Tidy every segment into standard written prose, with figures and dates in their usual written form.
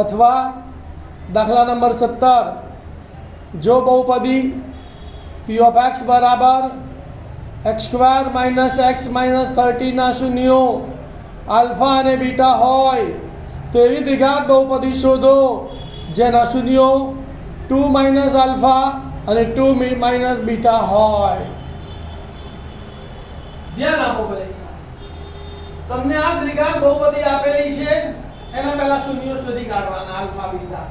अथवा दाखला नंबर 17 जो बहुपदी p ऑफ x बराबर x² - x - 30 ના શૂન્યો આલ્ફા અને બીટા હોય તો એવી દ્વિઘાત બહુપદી શોધો જેના શૂન્યો 2 - આલ્ફા અને 2 - બીટા હોય। ધ્યાન આપો ભાઈ, તમને આ દ્વિઘાત બહુપદી આપેલી છે, એના પહેલા શૂન્યો શોધી કાઢવાના આલ્ફા બીટા,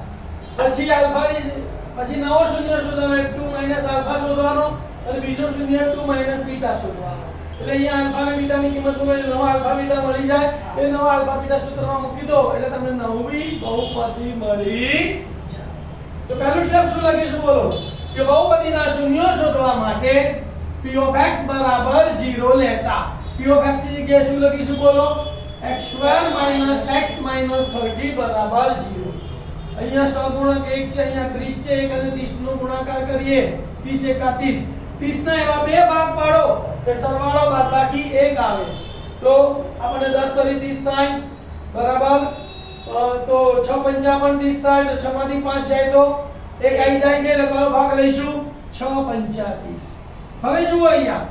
પછી આલ્ફાની પછી નવો શૂન્ય શોધવાનો 2 - આલ્ફા શોધવાનો અને બીજો શૂન્ય 2 - બીટા શોધવાનો। એટલે અહીંયા આલ્ફા અને બીટાની કિંમત મૂકો એટલે નવો આલ્ફા બીટા મળી જાય। એ નવો આલ્ફા બીટા સૂત્રમાં મૂકી દો એટલે તમને નવી બહુપદી મળી જાય। તો પહેલું સ્ટેપ શું લખીશું બોલો કે બહુપદીના શૂન્યો શોધવા માટે p of x બરાબર 0 લેતા p of x ની જગ્યાએ શું લખીશું બોલો x² - x - 30 બરાબર 0। અહીંયા સહગુણક 1 છે, અહીંયા 30 છે, 1 અને 30 નો ગુણાકાર કરીએ 30 * 30 30 ના એવા બે ભાગ પાડો કે સરવાળો બાદબાકી 1 આવે તો આપણે 10 તરી 30 થાય બરાબર। તો 6 × 5 પણ 30 થાય તો 6 માંથી 5 જાય તો 1 આવી જાય છે એટલે કયો ભાગ લઈશું 6 × 5 = 30। હવે જુઓ અહીંયા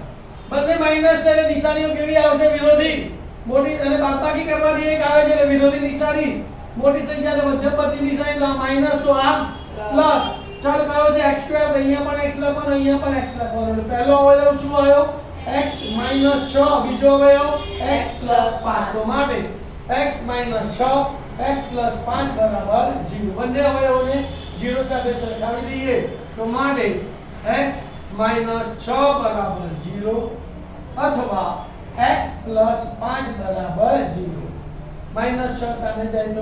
બંને માઈનસ છે એટલે નિશાનીઓ કેવી આવશે વિરોધી, મોટી અને બાદબાકી કરવાથી 1 આવે છે એટલે વિરોધી નિશાની, મોટી સંખ્યા એટલે મધ્યમપદી નિશાની, તો આ માઈનસ તો આ પ્લસ। ચાલ કયો છે x² તો અહીંયા પણ x લખવાનો, અહીંયા પણ x લખવાનો, એટલે પહેલો અવયવ શું આવ્યો x - 6, બીજો અવયવ x + 5, તો માટે x - 6 x + 5 બરાબર 0। બંને અવયવોને 0 સાથે સરખાવી દઈએ તો માટે x - 6 બરાબર 0 અથવા x + 5 બરાબર 0। -6 સામે જાય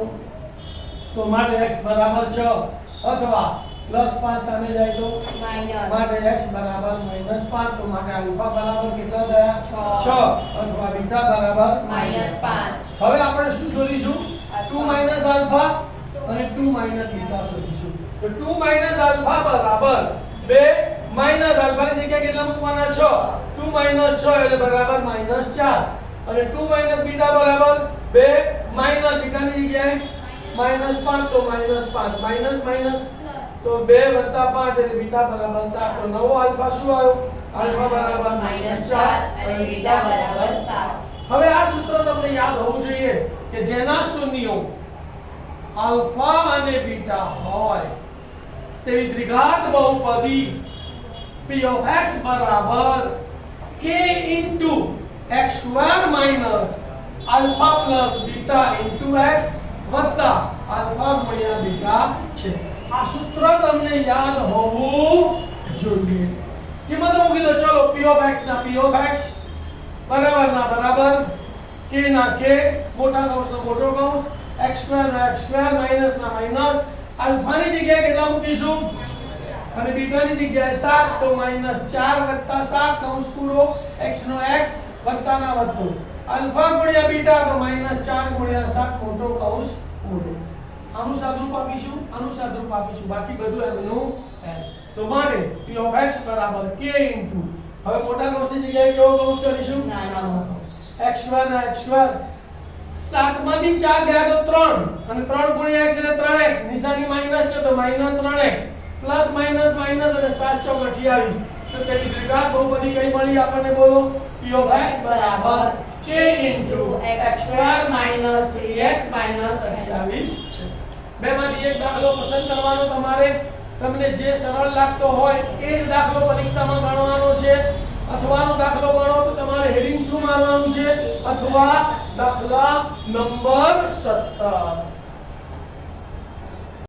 તો માટે x બરાબર 6 અથવા +5 સામે જાય તો માટે x બરાબર -5, તો માટે આલ્ફા બરાબર કેટલા થયા 6 અથવા બીટા બરાબર -5। હવે આપણે શું શોધીશું 2 - આલ્ફા અને 2 - બીટા શોધીશું। તો 2 - આલ્ફા બરાબર 2 - આલ્ફાની જગ્યાએ કેટલા મૂકવાના 6, 2 - 6 એટલે બરાબર -4 અને 2 - બીટા બરાબર 2 - બીટાની જગ્યાએ -5 તો -5 તો 2 + 5 એટલે બીટા બરાબર 7, તો નવો આલ્ફા શું આવ્યો આલ્ફા બરાબર -4 અને બીટા બરાબર 7। હવે આ સૂત્ર તમને યાદ હોવું જોઈએ કે જેના શૂન્યો આલ્ફા અને બીટા હોય તેવી દ્વિઘાત બહુપદી p of x બરાબર k * x² - alpha + beta * x વત્તા આલ્ફા * બીટા છે। આ સૂત્ર તમને યાદ હોવું જોઈએ। કિંમતો મૂકી દો, ચલો p of x ના p of x બરાબર ના બરાબર, k ના k, મોટા કૌંસ નો મોટો કૌંસ, x² ના x² માઈનસ ના માઈનસ, આલ્ફાની જગ્યાએ કેટલા મૂકીશું અને બીટાની જગ્યાએ 7 તો -4 + 7 કૌંસ પૂરો, x નો x વત્તા ના વત્તો, આલ્ફા * બીટા તો -4 * 7 મોટો કૌંસ પૂરો। આનું સાદુરૂપ આપીશું, બાકી બધું એમનું એમ। તો માટે p of x બરાબર k * હવે મોટા કૌંસની જગ્યાએ કેવો કૌંસ કરીશું નાનો કૌંસ, x² ના x², 7 માંથી 4 ગયા તો 3 અને 3 * x એટલે 3x, નિશાની માઈનસ છે તો -3x પ્લસ માઈનસ માઈનસ અને 7 × 4 = 28, તો તેની દ્વિઘાત બહુપદી કઈ મળી આપણને બોલો p of x બરાબર k * x² - 3x - 28 છે। બેમાંથી એક દાખલો પસંદ કરવાનો તમારે, તમને જે સરળ લાગતો હોય એ જ દાખલો પરીક્ષામાં ગણવાનો છે। અથવાનો દાખલો ગણો તો તમારે હેડિંગ શું મારવાનું છે, અથવા દાખલા નંબર 17।